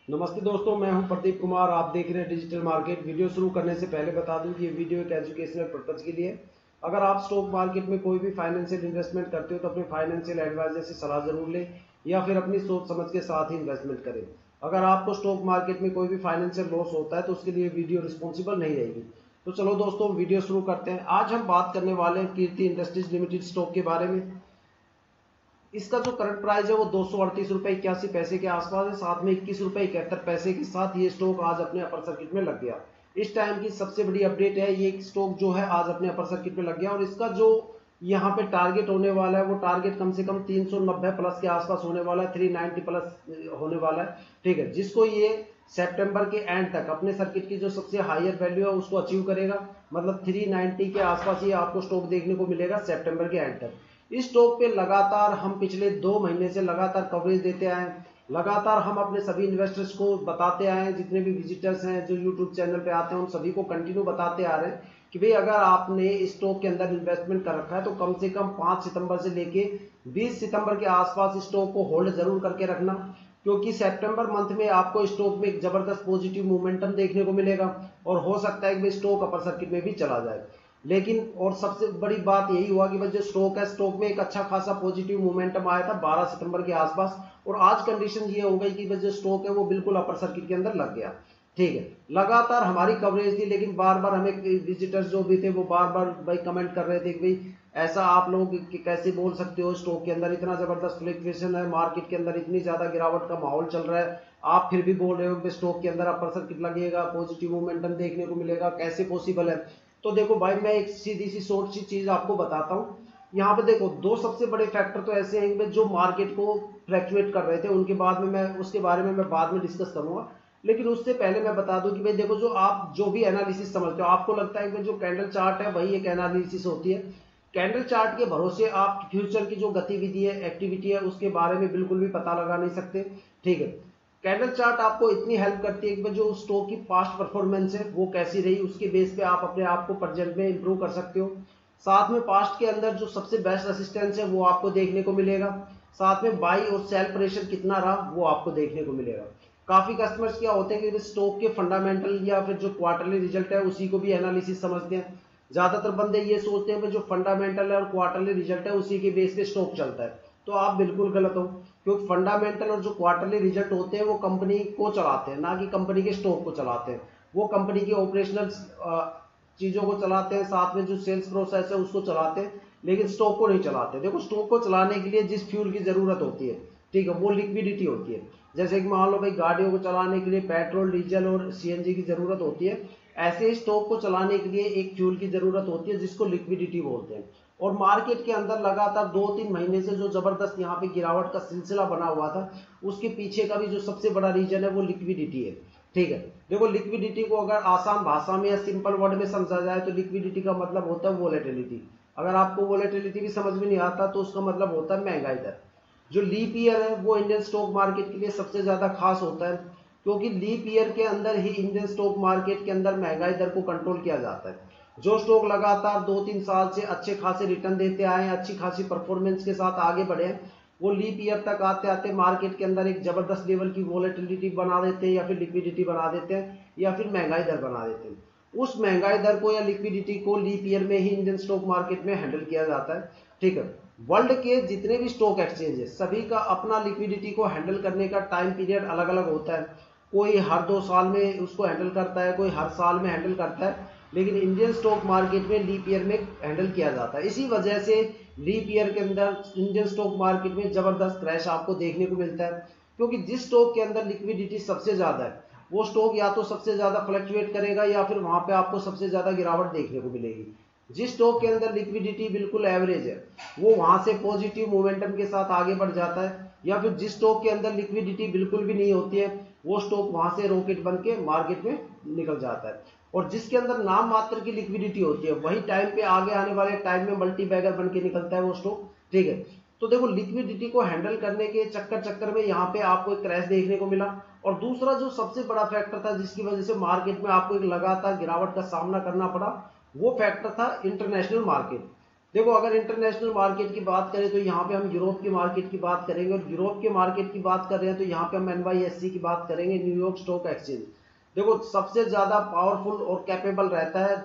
नमस्ते दोस्तों, मैं हूं प्रदीप कुमार। आप देख रहे हैं डिजिटल मार्केट। वीडियो शुरू करने से पहले बता दूं कि ये वीडियो एक एजुकेशनल पर्पज के लिए है। अगर आप स्टॉक मार्केट में कोई भी फाइनेंशियल इन्वेस्टमेंट करते हो तो अपने फाइनेंशियल एडवाइजर से सलाह जरूर लें या फिर अपनी सोच समझ के साथ ही इन्वेस्टमेंट करें। अगर आपको स्टॉक मार्केट में कोई भी फाइनेंशियल लॉस होता है तो उसके लिए वीडियो रिस्पॉन्सिबल नहीं रहेगी। तो चलो दोस्तों, वीडियो शुरू करते हैं। आज हम बात करने वाले हैं कीर्ति इंडस्ट्रीज लिमिटेड स्टॉक के बारे में। इसका जो करंट प्राइस है वो 238 रुपये 81 पैसे के आसपास है। साथ में 21 रुपये 71 पैसे के साथ ये स्टॉक आज अपने अपर सर्किट में लग गया। इस टाइम की सबसे बड़ी अपडेट है, ये स्टॉक जो है आज अपने अपर सर्किट में लग गया और इसका जो यहाँ पे टारगेट होने वाला है वो टारगेट कम से कम 390 प्लस के आसपास होने वाला है, 390 प्लस होने वाला है। ठीक है, जिसको ये सितंबर के एंड तक अपने सर्किट की जो सबसे हाईयर वैल्यू है उसको अचीव करेगा। मतलब 390 के आसपास ये आपको स्टॉक देखने को मिलेगा सितंबर के एंड तक। इस स्टॉक पे लगातार हम पिछले 2 महीने से लगातार कवरेज देते आए हैं। लगातार हम अपने सभी इन्वेस्टर्स को बताते आए हैं, जितने भी विजिटर्स हैं जो यूट्यूब चैनल पे आते हैं उन सभी को कंटिन्यू बताते आ रहे हैं कि भाई अगर आपने इस स्टॉक के अंदर इन्वेस्टमेंट कर रखा है तो कम से कम 5 सितंबर से लेके 20 सितंबर के आसपास स्टॉक को होल्ड जरूर करके रखना, क्योंकि सितंबर मंथ में आपको स्टॉक में एक जबरदस्त पॉजिटिव मोमेंटम देखने को मिलेगा और हो सकता है कि स्टॉक अपर सर्किट में भी चला जाए। लेकिन और सबसे बड़ी बात यही हुआ कि जो स्टॉक है, स्टॉक में एक अच्छा खासा पॉजिटिव मोमेंटम आया था 12 सितंबर के आसपास और आज कंडीशन ये हो गई कि जो स्टॉक है वो बिल्कुल अपर सर्किट के अंदर लग गया। ठीक है, लगातार हमारी कवरेज थी, लेकिन बार बार हमें विजिटर्स जो भी थे वो बार बार भाई कमेंट कर रहे थे कि भाई ऐसा आप लोग कैसे बोल सकते हो, स्टॉक के अंदर इतना जबरदस्त फ्लक्चुएशन है, मार्केट के अंदर इतनी ज्यादा गिरावट का माहौल चल रहा है, आप फिर भी बोल रहे हो कि स्टॉक के अंदर अपर सर्किट लगेगा, पॉजिटिव मोमेंटम देखने को मिलेगा, कैसे पॉसिबल है। तो देखो भाई, मैं एक सीधी सी शॉर्ट सी चीज आपको बताता हूँ। यहाँ पे देखो, दो सबसे बड़े फैक्टर तो ऐसे हैं जो मार्केट को फ्लैक्चुएट कर रहे थे, उनके बाद में मैं उसके बारे में मैं बाद में डिस्कस करूंगा। लेकिन उससे पहले मैं बता दूं कि भाई देखो, जो आप जो भी एनालिसिस समझते हो, आपको लगता है कि जो कैंडल चार्ट है वही एक एनालिसिस होती है। कैंडल चार्ट के भरोसे आप फ्यूचर की जो गतिविधि है, एक्टिविटी है, उसके बारे में बिल्कुल भी पता लगा नहीं सकते। ठीक है, कैंडल चार्ट आपको इतनी हेल्प करती है कि जो स्टॉक की पास्ट परफॉर्मेंस है वो कैसी रही, उसके बेस पे आप अपने आप को प्रेजेंट में इंप्रूव कर सकते हो। साथ में पास्ट के अंदर जो सबसे बेस्ट रेसिस्टेंस है वो आपको देखने को मिलेगा। साथ में बाई और सेल प्रेशर कितना रहा वो आपको देखने को मिलेगा। काफी कस्टमर्स क्या होते हैं कि स्टॉक के फंडामेंटल या फिर जो क्वार्टरली रिजल्ट है उसी को भी एनालिसिस समझते हैं। ज्यादातर बंदे ये सोचते हैं कि जो फंडामेंटल है और क्वार्टरली रिजल्ट है उसी के बेस पे स्टॉक चलता है। तो आप बिल्कुल गलत हो, क्योंकि फंडामेंटल और जो क्वार्टरली रिजल्ट होते हैं वो कंपनी को चलाते हैं, ना कि कंपनी के स्टॉक को चलाते हैं। वो कंपनी की ऑपरेशनल चीजों को चलाते हैं, साथ में जो सेल्स प्रोसेस है उसको चलाते हैं, लेकिन स्टॉक को नहीं चलाते। देखो, स्टॉक को चलाने के लिए जिस फ्यूल की जरूरत होती है, ठीक है, वो लिक्विडिटी होती है। जैसे कि मान लो भाई, गाड़ियों को चलाने के लिए पेट्रोल, डीजल और सीएनजी की जरूरत होती है, ऐसे ही स्टॉक को चलाने के लिए एक फ्यूल की जरूरत होती है जिसको लिक्विडिटी बोलते हैं। और मार्केट के अंदर लगातार 2-3 महीने से जो जबरदस्त यहाँ पे गिरावट का सिलसिला बना हुआ था, उसके पीछे का भी जो सबसे बड़ा रीजन है वो लिक्विडिटी है। ठीक है, देखो, लिक्विडिटी को अगर आसान भाषा में या सिंपल वर्ड में समझा जाए तो लिक्विडिटी का मतलब होता है वोलेटिलिटी। अगर आपको वोलेटिलिटी भी समझ में नहीं आता तो उसका मतलब होता है महंगाई दर। जो लीप ईयर है वो इंडियन स्टॉक मार्केट के लिए सबसे ज्यादा खास होता है, क्योंकि लीप ईयर के अंदर ही इंडियन स्टॉक मार्केट के अंदर महंगाई दर को कंट्रोल किया जाता है। जो स्टॉक लगातार 2-3 साल से अच्छे खासे रिटर्न देते आए हैं, अच्छी खासी परफॉर्मेंस के साथ आगे बढ़े हैं, वो लीप ईयर तक आते आते मार्केट के अंदर एक जबरदस्त लेवल की वोलेटिलिटी बना देते हैं या फिर लिक्विडिटी बना देते हैं या फिर महंगाई दर बना देते हैं। उस महंगाई दर को या लिक्विडिटी को लीप ईयर में ही इंडियन स्टॉक मार्केट में हैंडल किया जाता है। ठीक है, वर्ल्ड के जितने भी स्टॉक एक्सचेंज है सभी का अपना लिक्विडिटी को हैंडल करने का टाइम पीरियड अलग अलग होता है। कोई हर 2 साल में उसको हैंडल करता है, कोई हर साल में हैंडल करता है, लेकिन इंडियन स्टॉक मार्केट में लीप ईयर में हैंडल किया जाता है। इसी वजह से लीप ईयर के अंदर इंडियन स्टॉक मार्केट में जबरदस्त क्रैश आपको देखने को मिलता है, क्योंकि जिस स्टॉक के अंदर लिक्विडिटी सबसे ज्यादा है वो स्टॉक या तो सबसे ज्यादा फ्लक्चुएट करेगा या फिर वहां पे आपको सबसे ज्यादा गिरावट देखने को मिलेगी। जिस स्टॉक के अंदर लिक्विडिटी बिल्कुल एवरेज है वो वहां से पॉजिटिव मोमेंटम के साथ आगे बढ़ जाता है, या फिर जिस स्टॉक के अंदर लिक्विडिटी बिल्कुल भी नहीं होती है वो स्टॉक वहां से रॉकेट बन के मार्केट में निकल जाता है। और जिसके अंदर नाम मात्र की लिक्विडिटी होती है वही टाइम पे आगे आने वाले टाइम में मल्टी बैगर बन के निकलता है वो स्टॉक। ठीक है, तो देखो, लिक्विडिटी को हैंडल करने के चक्कर में यहाँ पे आपको एक क्रैश देखने को मिला। और दूसरा जो सबसे बड़ा फैक्टर था जिसकी वजह से मार्केट में आपको एक लगातार गिरावट का सामना करना पड़ा, वो फैक्टर था इंटरनेशनल मार्केट। देखो अगर इंटरनेशनल मार्केट की बात करें तो यहाँ पे हम यूरोप की मार्केट की बात करेंगे, और यूरोप के मार्केट की बात कर रहे हैं तो यहाँ पे हम NYSE की बात करेंगे, न्यूयॉर्क स्टॉक एक्सचेंज। देखो सबसे ज्यादा पावरफुल और कैपेबल रहता है